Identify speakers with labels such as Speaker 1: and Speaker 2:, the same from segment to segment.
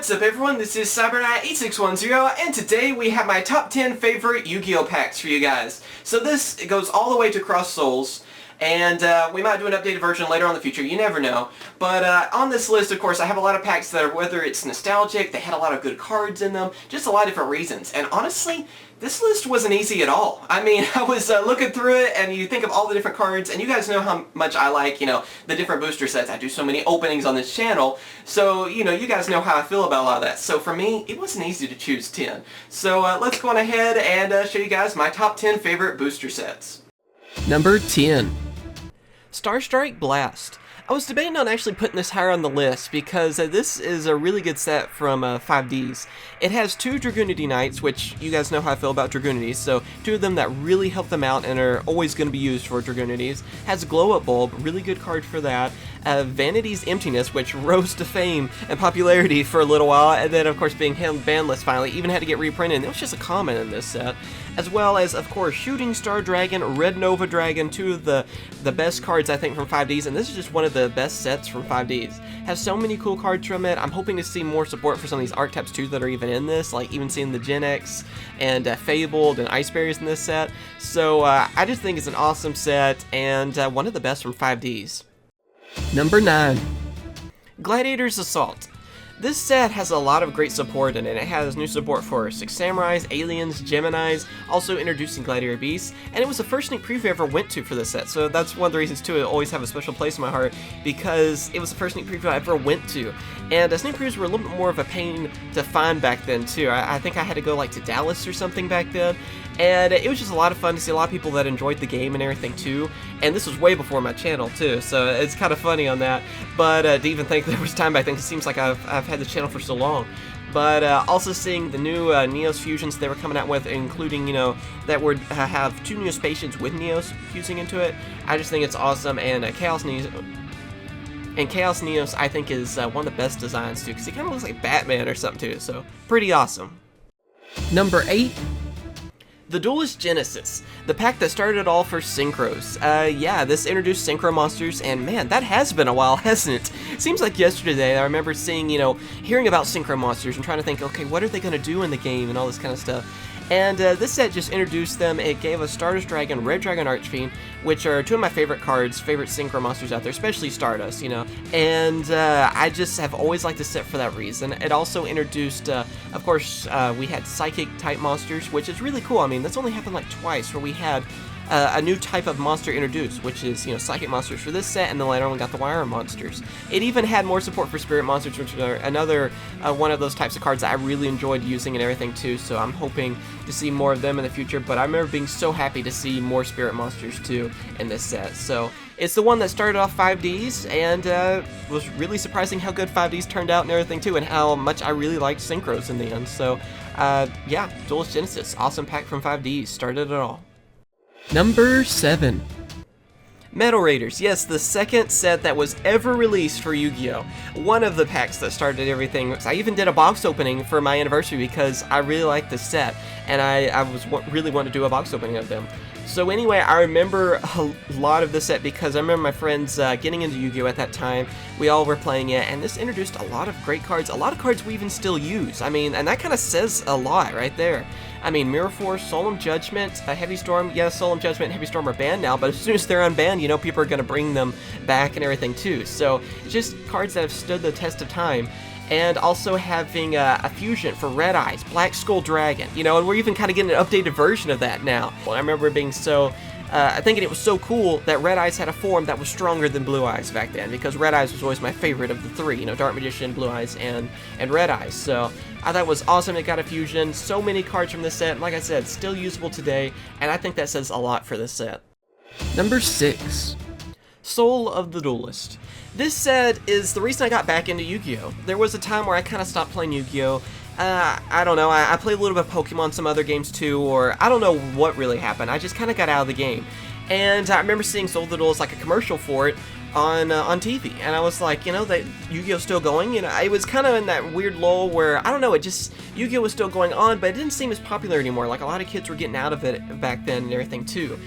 Speaker 1: What's up everyone, this is Cyberknight 8610 and today we have my top 10 favorite Yu-Gi-Oh packs for you guys. So this goes all the way to Cross Souls, and we might do an updated version later on in the future, you never know. But on this list, of course, I have a lot of packs that are, whether it's nostalgic, they had a lot of good cards in them, just a lot of different reasons. And honestly, this list wasn't easy at all. I mean, I was looking through it, and you think of all the different cards, and you guys know how much I like, the different booster sets. I do so many openings on this channel, so, you guys know how I feel about a lot of that. So for me, it wasn't easy to choose 10. So let's go on ahead and show you guys my top 10 favorite booster sets.
Speaker 2: Number 10. Starstrike Blast. I was debating on actually putting this higher on the list because this is a really good set from 5Ds. It has two Dragoonity Knights, which you guys know how I feel about Dragoonities, so two of them that really help them out and are always going to be used for Dragoonities. Has Glow Up Bulb, really good card for that. Vanity's Emptiness, which rose to fame and popularity for a little while, and then of course being bandless finally, even had to get reprinted, and it was just a common in this set. As well as, of course, Shooting Star Dragon, Red Nova Dragon, two of the best cards I think from 5Ds, and this is just one of the best sets from 5Ds. Has so many cool cards from it. I'm hoping to see more support for some of these archetypes too that are even in this, like even seeing the Gen X and Fabled and Ice Berries in this set. So I just think it's an awesome set and one of the best from 5Ds. Number 9.
Speaker 3: Gladiators Assault. This set has a lot of great support in it. It has new support for Six Samurais, Aliens, Geminis, also introducing Gladiator Beasts, and it was the first sneak preview I ever went to for this set, so that's one of the reasons too it always have a special place in my heart, because it was the first sneak preview I ever went to. And sneak previews were a little bit more of a pain to find back then too. I think I had to go like to Duelist or something back then, and it was just a lot of fun to see a lot of people that enjoyed the game and everything too, and this was way before my channel too, so it's kind of funny on that, but to even think there was time back then, it seems like I've had the channel for so long. But also seeing the new Neos fusions they were coming out with, including, that would have two Neospacians with Neos fusing into it, I just think it's awesome, and Chaos Neos I think is one of the best designs too, because he kind of looks like Batman or something too, so pretty awesome.
Speaker 2: Number 8.
Speaker 3: The Dualist Genesis, the pack that started it all for Synchros. Yeah, this introduced Synchro monsters, and man, that has been a while, hasn't it? Seems like yesterday I remember seeing, hearing about Synchro monsters and trying to think, okay, what are they going to do in the game and all this kind of stuff. And this set just introduced them. It gave us Stardust Dragon, Red Dragon Archfiend, which are two of my favorite cards, favorite Synchro monsters out there, especially Stardust, And I just have always liked this set for that reason. It also introduced, of course, we had Psychic-type monsters, which is really cool. I mean, that's only happened like twice, where we had a new type of monster introduced, which is, Psychic monsters for this set, and then later on we got the Wire monsters. It even had more support for Spirit monsters, which are another one of those types of cards that I really enjoyed using and everything too, so I'm hoping to see more of them in the future, but I remember being so happy to see more Spirit monsters too in this set. So it's the one that started off 5Ds, and was really surprising how good 5Ds turned out and everything too, and how much I really liked Synchros in the end. So yeah, Dualist Genesis, awesome pack from 5Ds, started it all.
Speaker 2: Number 7.
Speaker 3: Metal Raiders, yes, the second set that was ever released for Yu-Gi-Oh! One of the packs that started everything. I even did a box opening for my anniversary because I really liked the set, and I really wanted to do a box opening of them. So anyway, I remember a lot of this set because I remember my friends getting into Yu-Gi-Oh! At that time. We all were playing it, and this introduced a lot of great cards, a lot of cards we even still use. I mean, and that kind of says a lot right there. I mean, Mirror Force, Solemn Judgment, Heavy Storm, yes, Solemn Judgment and Heavy Storm are banned now, but as soon as they're unbanned, people are going to bring them back and everything too. So, just cards that have stood the test of time. And also having a fusion for Red Eyes, Black Skull Dragon, and we're even kind of getting an updated version of that now. Well, I remember being so, thinking it was so cool that Red Eyes had a form that was stronger than Blue Eyes back then, because Red Eyes was always my favorite of the three, Dark Magician, Blue Eyes, and Red Eyes. So I thought it was awesome it got a fusion, so many cards from this set, like I said, still usable today, and I think that says a lot for this set.
Speaker 2: Number 6.
Speaker 3: Soul of the Duelist. This set is the reason I got back into Yu-Gi-Oh! There was a time where I kind of stopped playing Yu-Gi-Oh! I don't know, I played a little bit of Pokemon, some other games too, or I don't know what really happened. I just kind of got out of the game. And I remember seeing Soul of the Duelist, like a commercial for it, on TV, and I was like, that Yu-Gi-Oh's still going, it was kind of in that weird lull where, I don't know, Yu-Gi-Oh was still going on, but it didn't seem as popular anymore, like a lot of kids were getting out of it back then and everything too.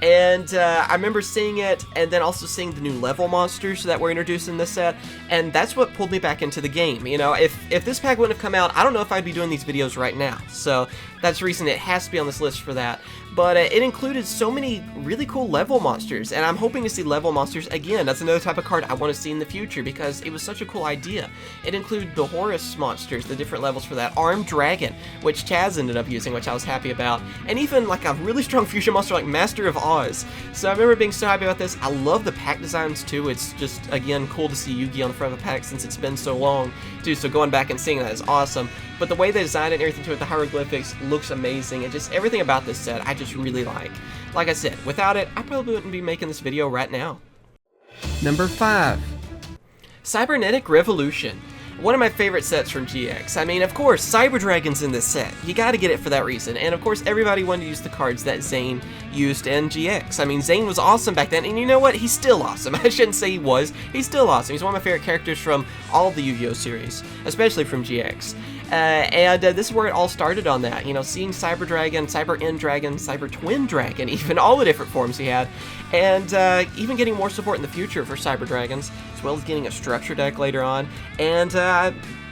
Speaker 3: And I remember seeing it, and then also seeing the new level monsters that were introduced in this set, and that's what pulled me back into the game. You know, if this pack wouldn't have come out, I don't know if I'd be doing these videos right now. So that's the reason it has to be on this list for that. But it included so many really cool level monsters, and I'm hoping to see level monsters again. That's another type of card I want to see in the future because it was such a cool idea. It included the Horus monsters, the different levels for that, Armed Dragon, which Chaz ended up using, which I was happy about, and even like a really strong fusion monster like Master of Oz. So I remember being so happy about this. I love the pack designs too. It's just, again, cool to see Yugi on the front of the pack since it's been so long too, so going back and seeing that is awesome. But the way they designed it and everything to it, the hieroglyphics, looks amazing, and just everything about this set I just really like. Like I said, without it, I probably wouldn't be making this video right now.
Speaker 2: Number 5.
Speaker 3: Cyberknight Revolution. One of my favorite sets from GX. I mean, of course, Cyber Dragon's in this set. You gotta get it for that reason. And of course, everybody wanted to use the cards that Zane used in GX. I mean, Zane was awesome back then, and you know what? He's still awesome. I shouldn't say he was. He's still awesome. He's one of my favorite characters from all of the Yu-Gi-Oh series, especially from GX. This is where it all started on that, you know, seeing Cyber Dragon, Cyber End Dragon, Cyber Twin Dragon, even all the different forms he had, and even getting more support in the future for Cyber Dragons, as well as getting a structure deck later on, and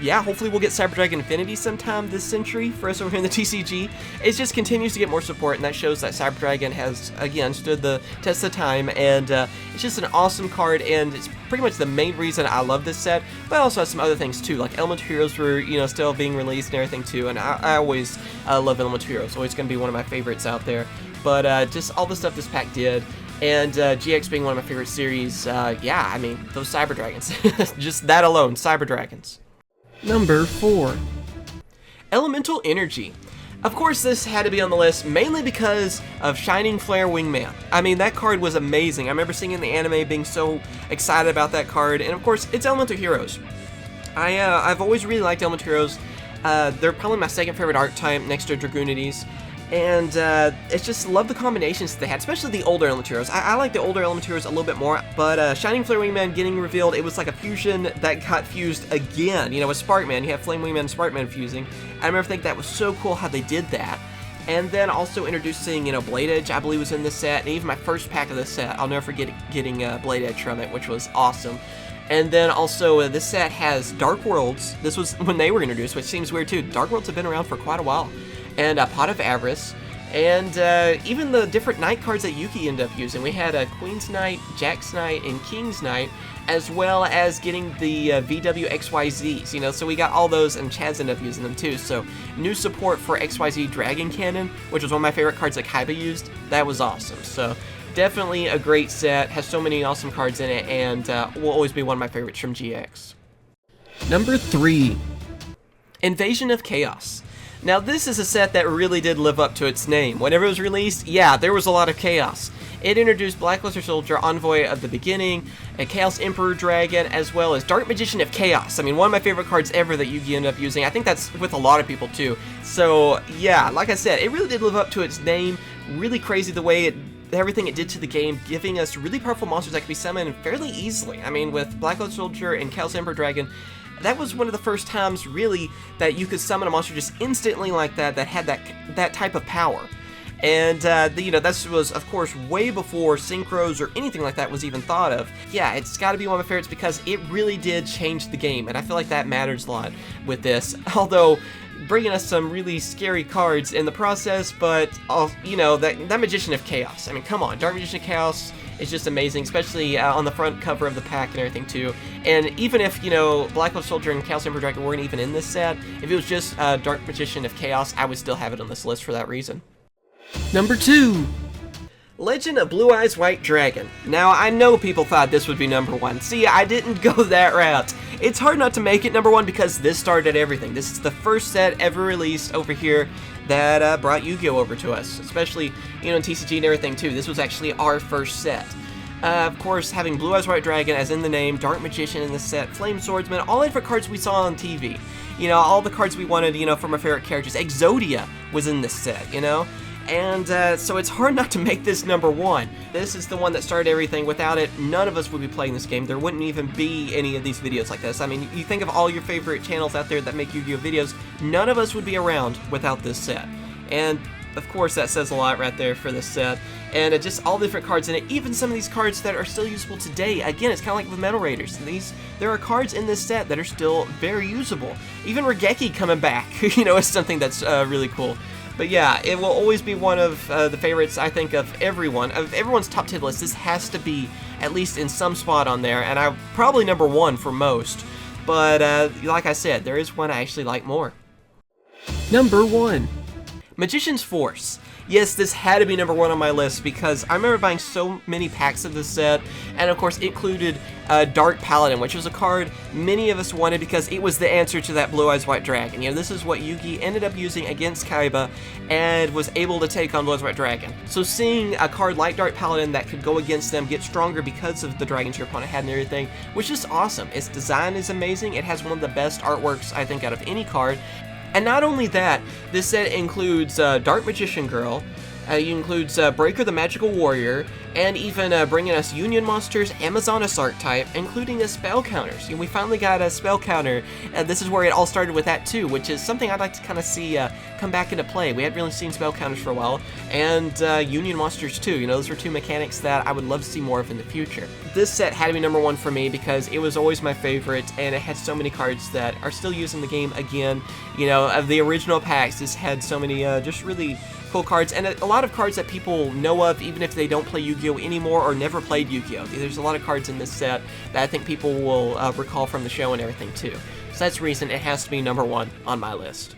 Speaker 3: yeah, hopefully we'll get Cyber Dragon Infinity sometime this century for us over here in the TCG. It just continues to get more support, and that shows that Cyber Dragon has, again, stood the test of time, and it's just an awesome card, and it's pretty much the main reason I love this set, but also has some other things too, like Elemental Heroes were, you know, still being released and everything too, and I always love Elemental Heroes, always going to be one of my favorites out there, but just all the stuff this pack did, and GX being one of my favorite series, yeah, I mean, those Cyber Dragons, just that alone, Cyber Dragons.
Speaker 2: Number 4.
Speaker 3: Elemental Energy. Of course, this had to be on the list mainly because of Shining Flare Wingman. I mean, that card was amazing. I remember seeing in the anime being so excited about that card, and of course, it's Elemental Heroes. I've always really liked Elemental Heroes. They're probably my second favorite archetype next to Dragonides. And it's just love the combinations that they had, especially the older Elemental Heroes. I like the older Elemental Heroes a little bit more, but Shining Flare Wingman getting revealed, it was like a fusion that got fused again. You know, with Sparkman, you have Flame Wingman and Sparkman fusing. I remember thinking that was so cool how they did that. And then also introducing, you know, Blade Edge, I believe was in this set, and even my first pack of this set, I'll never forget getting Blade Edge from it, which was awesome. And then also, this set has Dark Worlds. This was when they were introduced, which seems weird too. Dark Worlds have been around for quite a while. And Pot of Avarice, and even the different Knight cards that Yuki ended up using. We had Queen's Knight, Jack's Knight, and King's Knight, as well as getting the VW XYZs, you know, so we got all those, and Chaz ended up using them too. So new support for XYZ Dragon Cannon, which was one of my favorite cards that Kaiba used. That was awesome. So definitely a great set, has so many awesome cards in it, and will always be one of my favorites from GX.
Speaker 2: Number 3.
Speaker 3: Invasion of Chaos. Now this is a set that really did live up to its name. Whenever it was released, yeah, there was a lot of chaos. It introduced Black Luster Soldier, Envoy of the Beginning, a Chaos Emperor Dragon, as well as Dark Magician of Chaos. I mean, one of my favorite cards ever that Yugi ended up using. I think that's with a lot of people too. So yeah, like I said, it really did live up to its name. Really crazy the way everything it did to the game, giving us really powerful monsters that could be summoned fairly easily. I mean, with Black Luster Soldier and Chaos Emperor Dragon, that was one of the first times, really, that you could summon a monster just instantly like that had that type of power. And, you know, this was, of course, way before synchros or anything like that was even thought of. Yeah, it's got to be one of my favorites because it really did change the game, and I feel like that matters a lot with this. Although, bringing us some really scary cards in the process, but, you know, that Magician of Chaos. I mean, come on, Dark Magician of Chaos is just amazing, especially on the front cover of the pack and everything too. And even if, you know, Black Luster Soldier and Chaos Emperor Dragon weren't even in this set, if it was just Dark Magician of Chaos, I would still have it on this list for that reason.
Speaker 2: Number 2.
Speaker 3: Legend of Blueeyes White Dragon. Now, I know people thought this would be number 1. See, I didn't go that route. It's hard not to make it number 1 because this started everything. This is the first set ever released over here that brought Yu-Gi-Oh over to us, especially, you know, in TCG and everything too. This was actually our first set. Of course, having Blueeyes White Dragon, as in the name, Dark Magician in the set, Flame Swordsman, all the different cards we saw on TV. You know, all the cards we wanted, you know, from our favorite characters. Exodia was in this set, you know? And so it's hard not to make this number 1. This is the one that started everything. Without it, none of us would be playing this game. There wouldn't even be any of these videos like this. I mean, you think of all your favorite channels out there that make Yu-Gi-Oh videos, none of us would be around without this set. And Of course, that says a lot right there for this set. And just all the different cards in it, even some of these cards that are still usable today. Again, it's kind of like with Metal Raiders. There are cards in this set that are still very usable. Even Regeki coming back, you know, is something that's really cool. But yeah, it will always be one of the favorites, I think, of everyone's top 10 list. This has to be at least in some spot on there, and I'm probably number 1 for most. But like I said, there is one I actually like more. Number 1. Magician's Force. Yes, this had to be number 1 on my list because I remember buying so many packs of this set, and of course it included Dark Paladin, which was a card many of us wanted because it was the answer to that Blue-Eyes White Dragon. You know, this is what Yugi ended up using against Kaiba and was able to take on Blue-Eyes White Dragon. So seeing a card like Dark Paladin that could go against them, get stronger because of the dragons your opponent had and everything, was just awesome. Its design is amazing. It has one of the best artworks, I think, out of any card. And not only that, this set includes Dark Magician Girl, it includes Breaker the Magical Warrior, and even bringing us Union Monsters, Amazonas archetype, including a spell counters. We finally got a spell counter, and this is where it all started with that too, which is something I'd like to kind of see come back into play. We hadn't really seen spell counters for a while, and Union Monsters too. You know, those are two mechanics that I would love to see more of in the future. This set had to be number 1 for me because it was always my favorite, and it had so many cards that are still used in the game again. You know, of the original packs, this had so many just really cool cards, and a lot of cards that people know of even if they don't play Yu-Gi-Oh anymore or never played Yu-Gi-Oh. There's a lot of cards in this set that I think people will recall from the show and everything too. So that's the reason it has to be number 1 on my list.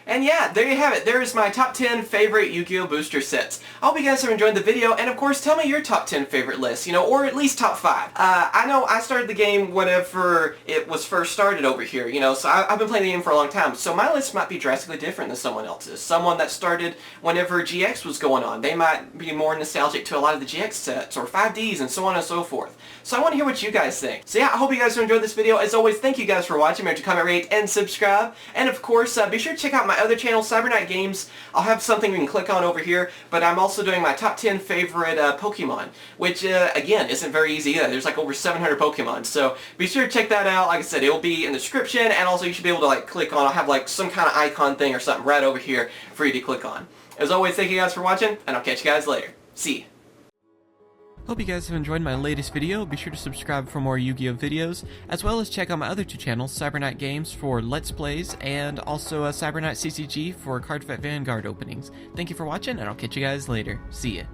Speaker 1: And yeah, there you have it. There is my top 10 favorite Yu-Gi-Oh! Booster sets. I hope you guys have enjoyed the video, and of course, tell me your top 10 favorite lists, you know, or at least top 5. I know I started the game whenever it was first started over here, you know, so I've been playing the game for a long time, so my list might be drastically different than someone else's. Someone that started whenever GX was going on, they might be more nostalgic to a lot of the GX sets, or 5Ds, and so on and so forth. So I want to hear what you guys think. So yeah, I hope you guys enjoyed this video. As always, thank you guys for watching. Remember to comment, rate, and subscribe. And of course, be sure to check out my other channel, Cyberknight Games. I'll have something you can click on over here, but I'm also doing my top 10 favorite Pokemon, which again isn't very easy either. There's like over 700 Pokemon, so be sure to check that out. Like I said, it'll be in the description, and also you should be able to like click on. I'll have like some kind of icon thing or something right over here for you to click on. As always, thank you guys for watching, and I'll catch you guys later. See ya.
Speaker 2: Hope you guys have enjoyed my latest video. Be sure to subscribe for more Yu-Gi-Oh videos, as well as check out my other 2 channels, Cyberknight Games for Let's Plays, and also Cyberknight CCG for Card Fight Vanguard openings. Thank you for watching, and I'll catch you guys later. See ya.